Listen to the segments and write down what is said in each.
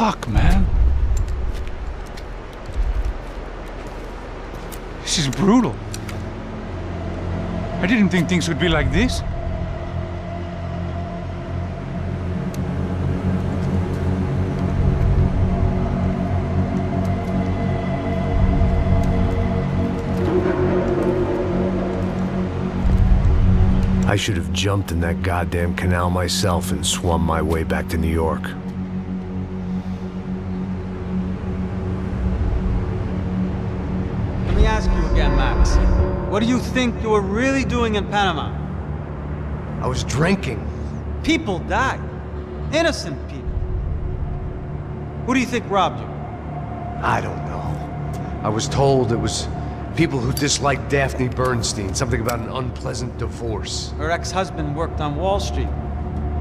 Fuck, man. This is brutal. I didn't think things would be like this. I should have jumped in that goddamn canal myself and swum my way back to New York. Let me ask you again, Max. What do you think you were really doing in Panama? I was drinking. People died. Innocent people. Who do you think robbed you? I don't know. I was told it was people who disliked Daphne Bernstein, something about an unpleasant divorce. Her ex-husband worked on Wall Street.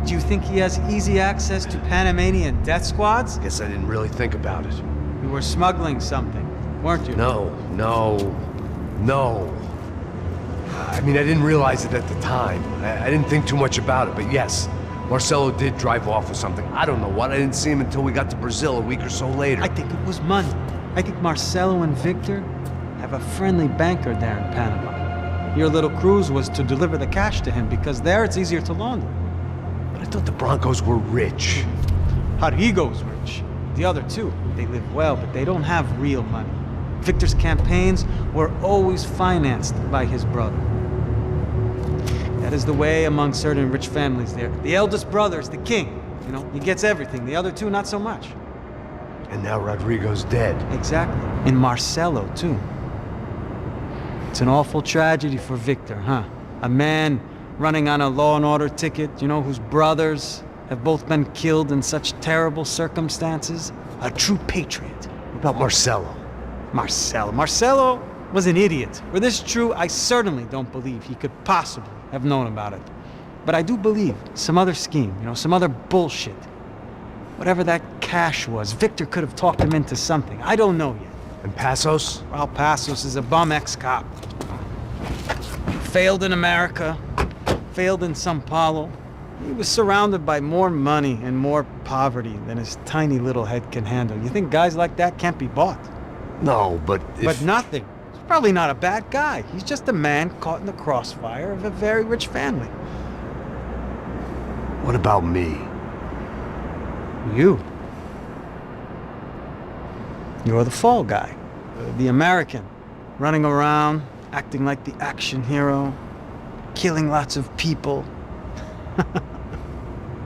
Do you think he has easy access to Panamanian death squads? Guess I didn't really think about it. You were smuggling something, weren't you? No. I mean, I didn't realize it at the time. I didn't think too much about it, but yes, Marcelo did drive off with something. I don't know what. I didn't see him until we got to Brazil a week or so later. I think it was money. I think Marcelo and Victor have a friendly banker there in Panama. Your little cruise was to deliver the cash to him because there it's easier to launder. But I thought the Broncos were rich. Rodrigo's rich. The other two, they live well, but they don't have real money. Victor's campaigns were always financed by his brother. That is the way among certain rich families there. The eldest brother is the king. You know, he gets everything. The other two, not so much. And now Rodrigo's dead. Exactly. And Marcelo, too. It's an awful tragedy for Victor, huh? A man running on a law and order ticket, you know, whose brothers have both been killed in such terrible circumstances. A true patriot. What about Marcelo? Marcelo was an idiot. Were this true, I certainly don't believe he could possibly have known about it. But I do believe some other scheme, you know, some other bullshit. Whatever that cash was, Victor could have talked him into something. I don't know yet. And Passos? Well, Passos is a bum ex-cop. Failed in America, failed in Sao Paulo. He was surrounded by more money and more poverty than his tiny little head can handle. You think guys like that can't be bought? No, but if... But nothing. He's probably not a bad guy. He's just a man caught in the crossfire of a very rich family. What about me? You. You're the fall guy. The American. Running around, acting like the action hero. Killing lots of people.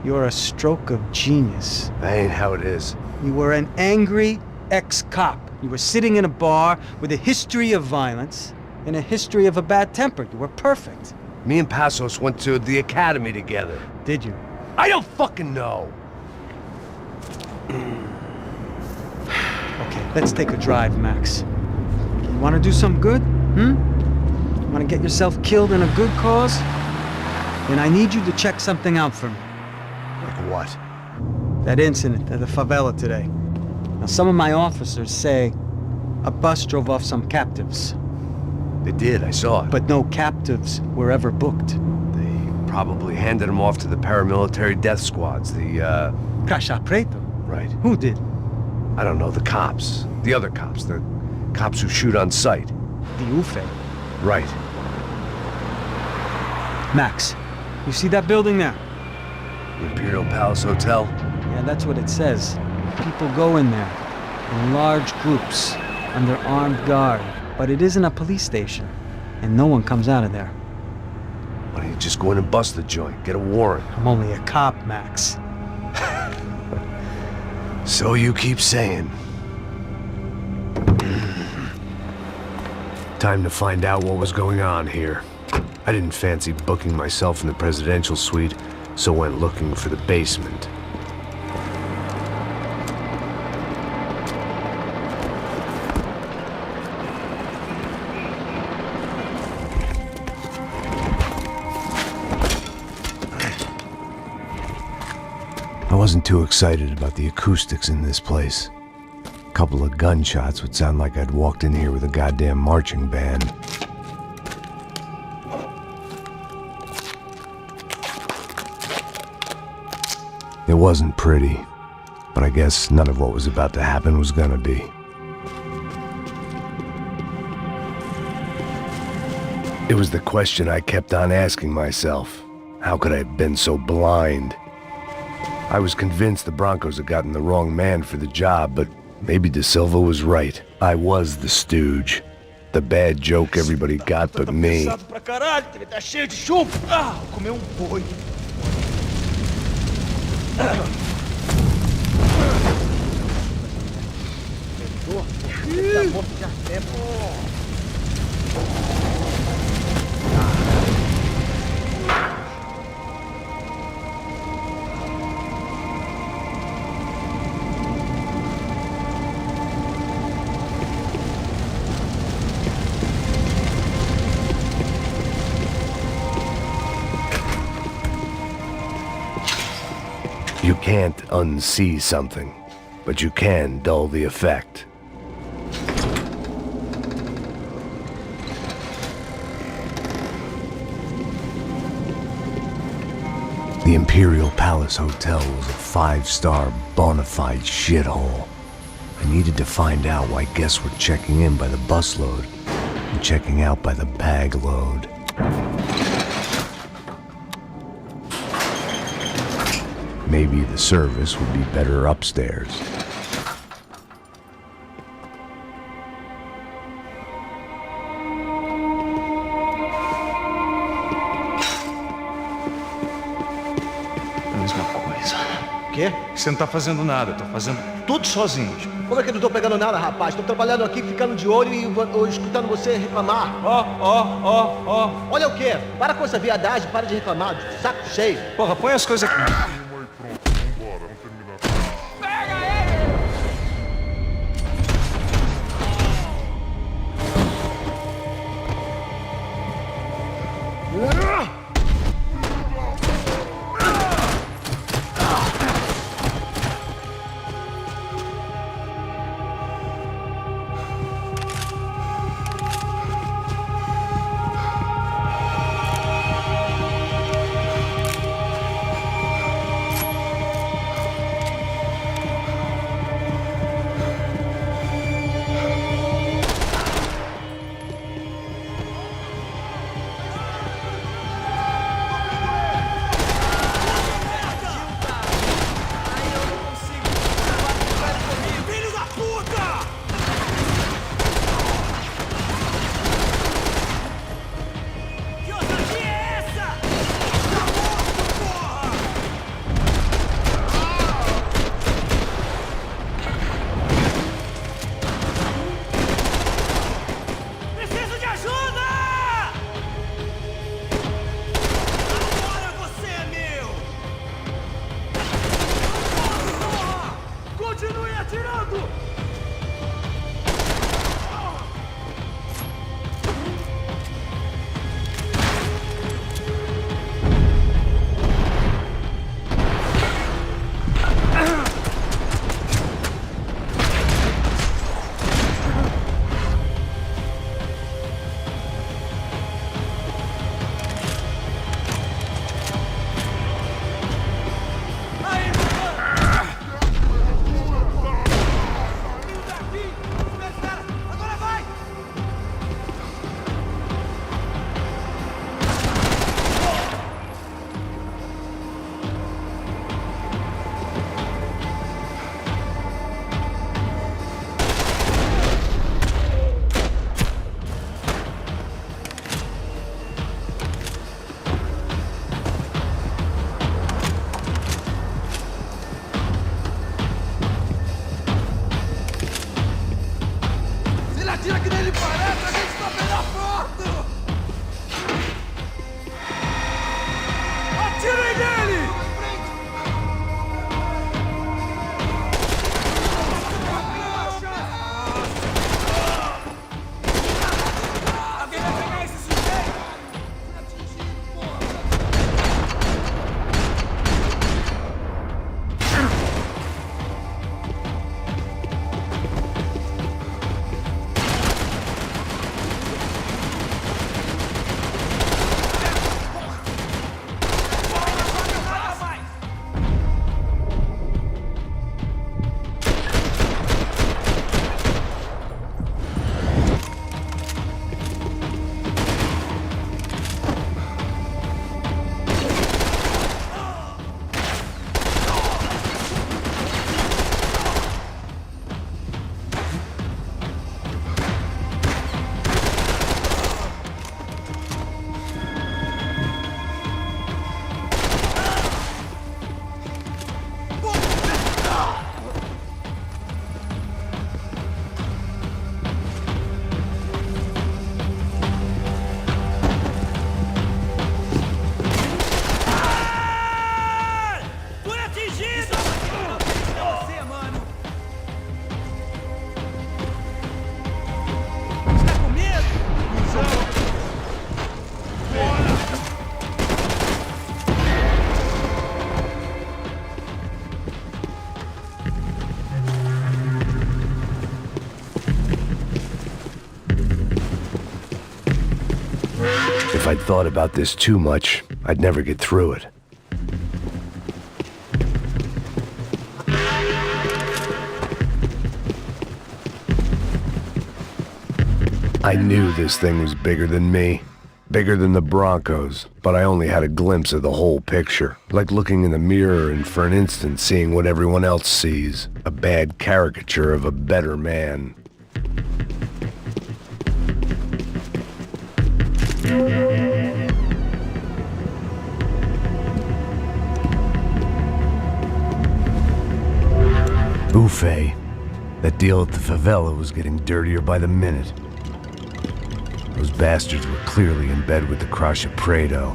You're a stroke of genius. That ain't how it is. You were an angry ex-cop. You were sitting in a bar with a history of violence and a history of a bad temper. You were perfect. Me and Passos went to the academy together. Did you? I don't fucking know. Okay, let's take a drive, Max. You want to do some good? You want to get yourself killed in a good cause? Then I need you to check something out for me. Like what? That incident at the favela today. Now, some of my officers say a bus drove off some captives. They did, I saw it. But no captives were ever booked. They probably handed them off to the paramilitary death squads, the, Caixa Preto? Right. Who did? I don't know, the cops. The other cops. The cops who shoot on sight. The UFE. Right. Max, you see that building there? The Imperial Palace Hotel? Yeah, that's what it says. People go in there, in large groups, under armed guard. But it isn't a police station, and no one comes out of there. Why don't you just go in and bust the joint, get a warrant? I'm only a cop, Max. So you keep saying. Time to find out what was going on here. I didn't fancy booking myself in the presidential suite, so went looking for the basement. I wasn't too excited about the acoustics in this place. A couple of gunshots would sound like I'd walked in here with a goddamn marching band. It wasn't pretty. But I guess none of what was about to happen was gonna be. It was the question I kept on asking myself. How could I have been so blind? I was convinced the Broncos had gotten the wrong man for the job, but maybe De Silva was right. I was the stooge. The bad joke everybody got but me. Pra caralho, tá cheio de chumbo. Ah, comer boi. You can't unsee something, but you can dull the effect. The Imperial Palace Hotel was a five-star bona fide shithole. I needed to find out why guests were checking in by the busload and checking out by the bag load. Maybe the service would be better upstairs. A mesma coisa. Quê? Você não tá fazendo nada, eu tô fazendo tudo sozinho. Como é que eu não tô pegando nada, rapaz? Tô trabalhando aqui, ficando de olho e escutando você reclamar. Ó. Olha o quê? Para com essa viadagem, para de reclamar. Saco cheio. Porra, põe as coisas aqui. thought about this too much, I'd never get through it. I knew this thing was bigger than me, bigger than the Broncos, but I only had a glimpse of the whole picture, like looking in the mirror and for an instant seeing what everyone else sees, a bad caricature of a better man. Buffet. That deal at the favela was getting dirtier by the minute. Those bastards were clearly in bed with the Crusher Prado.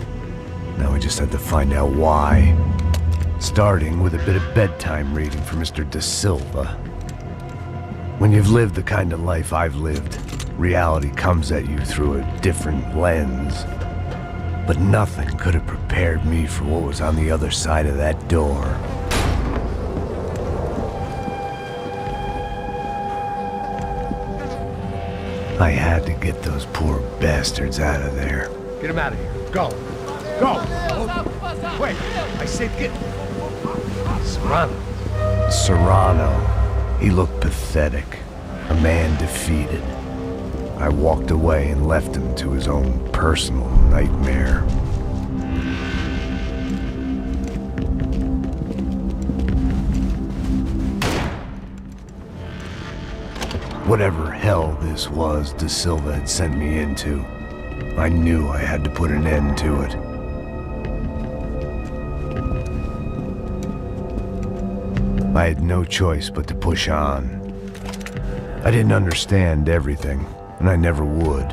Now we just had to find out why. Starting with a bit of bedtime reading for Mr. Da Silva. When you've lived the kind of life I've lived, reality comes at you through a different lens. But nothing could have prepared me for what was on the other side of that door. I had to get those poor bastards out of there. Get him out of here. Go. Go. Wait. I said get... Serrano. Serrano. He looked pathetic. A man defeated. I walked away and left him to his own personal nightmare. Whatever hell this was Da Silva had sent me into, I knew I had to put an end to it. I had no choice but to push on. I didn't understand everything, and I never would,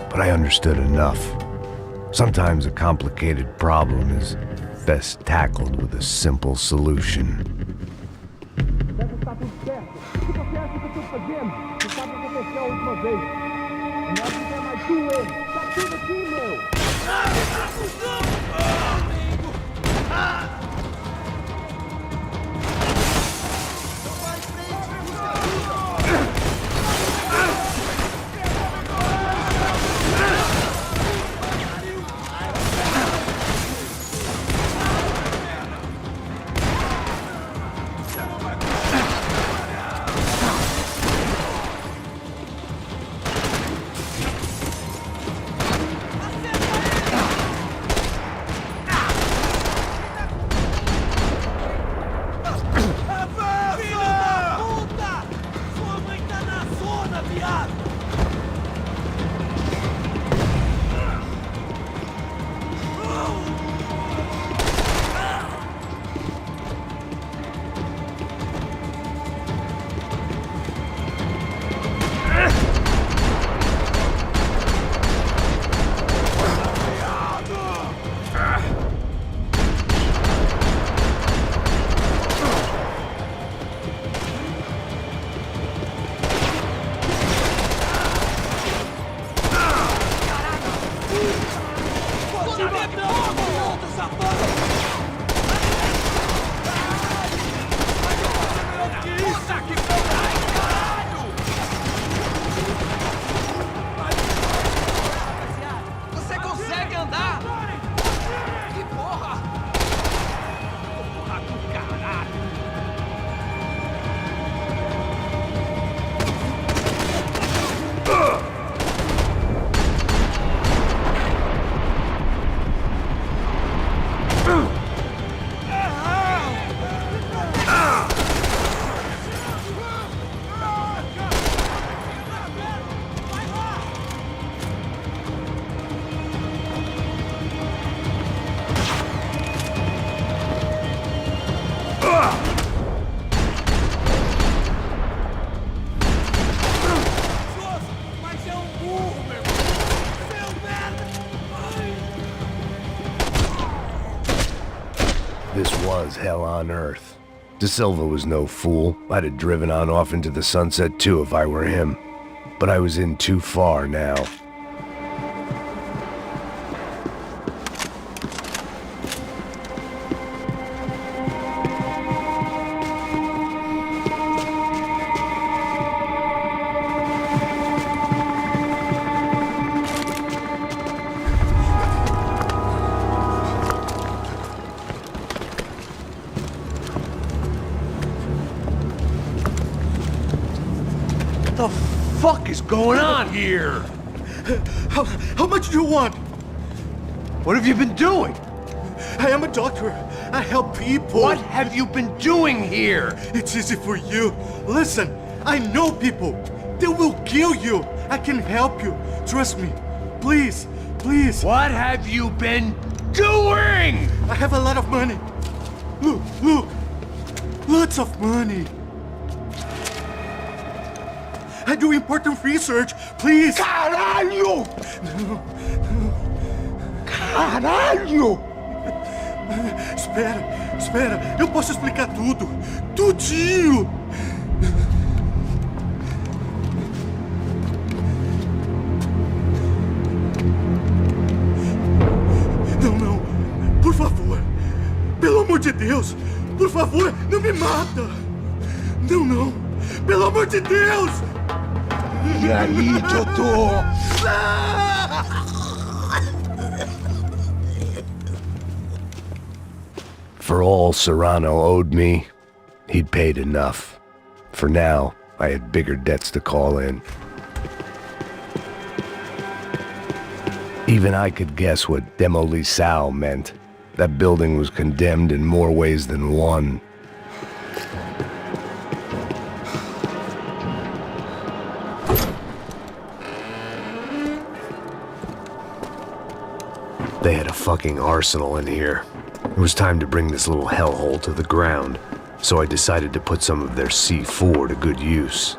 but I understood enough. Sometimes a complicated problem is best tackled with a simple solution. This was hell on earth. Da Silva was no fool. I'd have driven on off into the sunset too if I were him. But I was in too far now. fuck is going on here? How much do you want? What have you been doing? I am a doctor. I help people. What have you been doing here? It's easy for you. Listen, I know people. They will kill you. I can help you. Trust me. Please, please. What have you been doing? I have a lot of money. Look, look. Lots of money. I do important research. Please. Caralho! Caralho! Espera, espera. Eu posso explicar tudo. Tudinho. Não, não. Por favor. Pelo amor de Deus. Por favor, não me mata. Não, não. Pelo amor de Deus. E aí, doutor? For all Serrano owed me, he'd paid enough. For now, I had bigger debts to call in. Even I could guess what demolição meant. That building was condemned in more ways than one. They had a fucking arsenal in here. It was time to bring this little hellhole to the ground, so I decided to put some of their C4 to good use.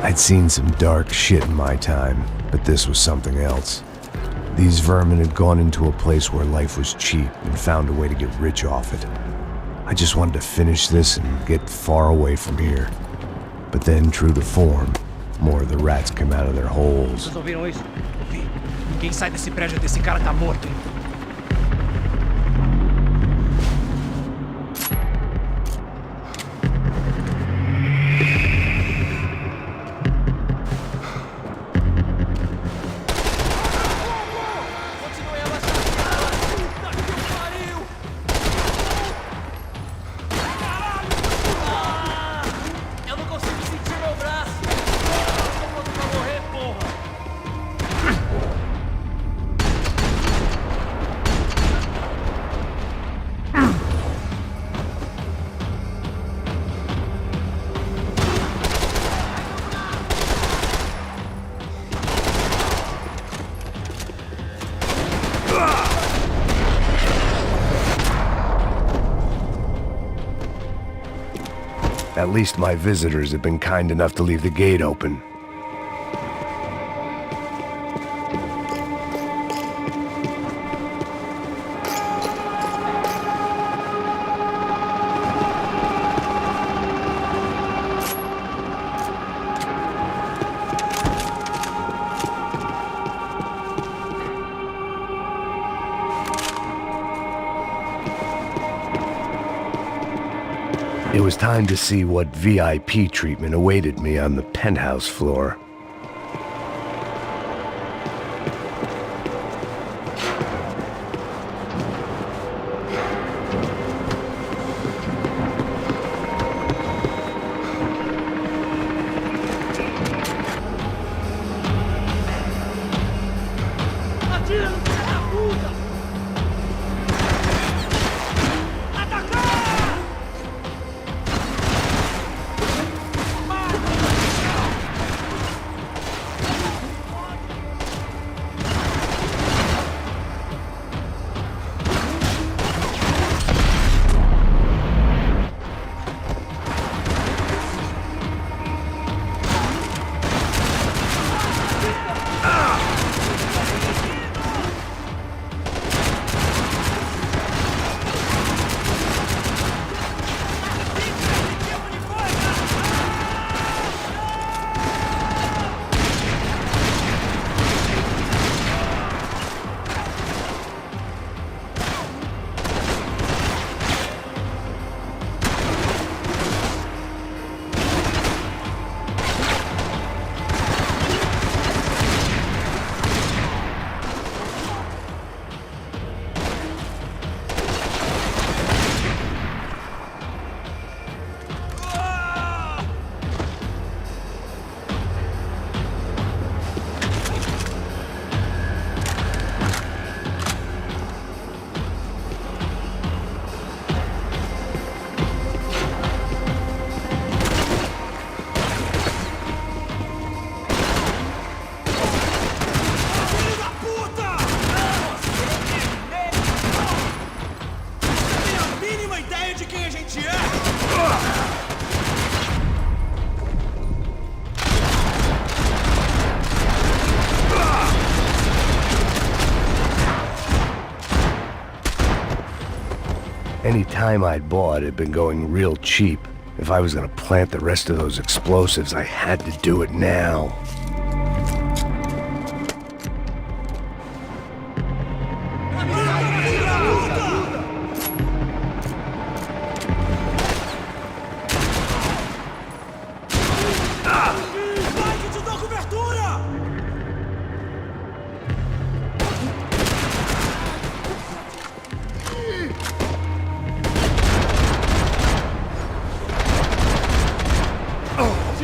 I'd seen some dark shit in my time, but this was something else. These vermin had gone into a place where life was cheap and found a way to get rich off it. I just wanted to finish this and get far away from here. But then, true to form, more of the rats came out of their holes. Vocês ouviram isso? Vi. Ninguém sai desse prédio até esse cara tá morto, hein? At least my visitors had been kind enough to leave the gate open. It was time to see what VIP treatment awaited me on the penthouse floor. Any time I'd bought had been going real cheap. If I was gonna plant the rest of those explosives, I had to do it now.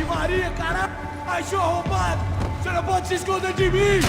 Maria, caralho! Achou arrombado! Você não pode se esconder de mim!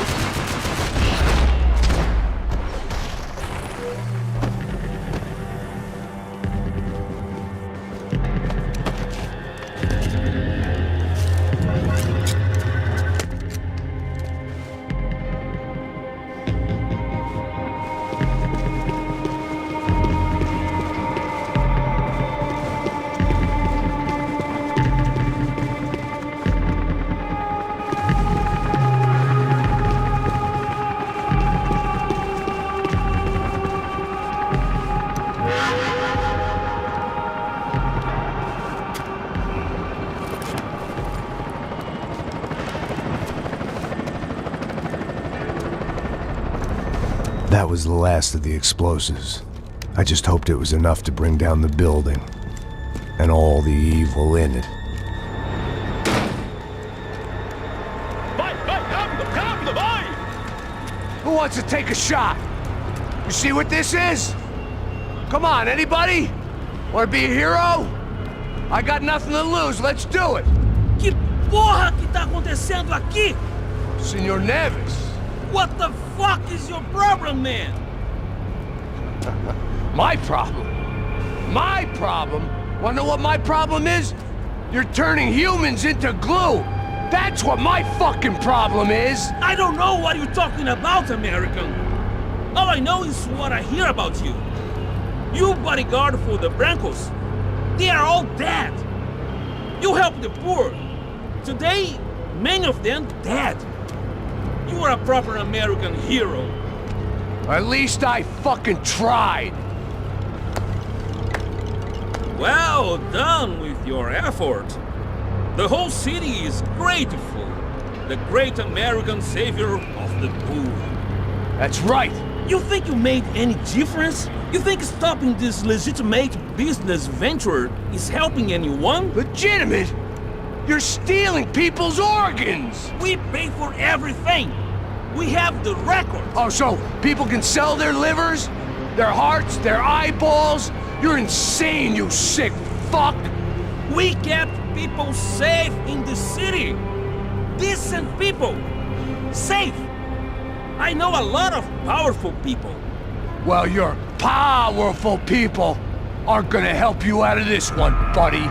That was the last of the explosives. I just hoped it was enough to bring down the building and all the evil in it. Who wants to take a shot? You see what this is? Come on, anybody? Want to be a hero? I got nothing to lose, let's do it! Que porra que tá acontecendo aqui? Senor Neves. What the fuck is your problem, man? My problem? My problem? Wanna know what my problem is? You're turning humans into glue! That's what my fucking problem is! I don't know what you're talking about, American. All I know is what I hear about you. You bodyguard for the Brancos. They are all dead. You help the poor. Today, many of them dead. You are a proper American hero. At least I fucking tried. Well done with your effort. The whole city is grateful. The great American savior of the poor. That's right. You think you made any difference? You think stopping this legitimate business venture is helping anyone? Legitimate? You're stealing people's organs! We pay for everything. We have the record. Oh, so people can sell their livers? Their hearts? Their eyeballs? You're insane, you sick fuck! We kept people safe in the city. Decent people. Safe. I know a lot of powerful people. Well, your powerful people aren't gonna help you out of this one, buddy.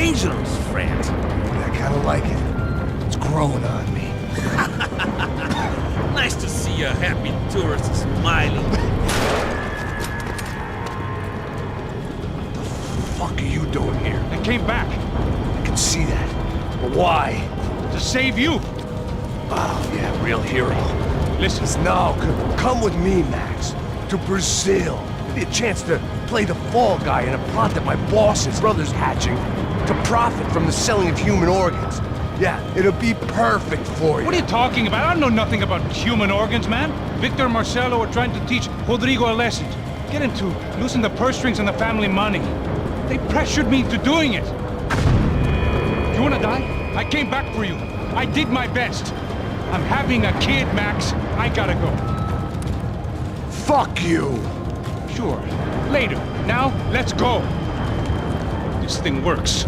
dangerous, friend. I kind of like it. It's growing on me. Nice to see a happy tourist smiling. What the fuck are you doing here? I came back I can see that. But why? to save you. Oh, yeah, real hero. Listen, No, come with me, Max. To Brazil. Give me a chance to play the fall guy in a plot that my boss's brother's hatching to profit from the selling of human organs. Yeah, it'll be perfect for you. what are you talking about? I know nothing about human organs, man. Victor and Marcelo are trying to teach Rodrigo a lesson. Get into losing the purse strings and the family money. They pressured me into doing it. You wanna die? I came back for you. I did my best. I'm having a kid, Max. I gotta go. Fuck you! Sure. Later. Now, let's go. This thing works.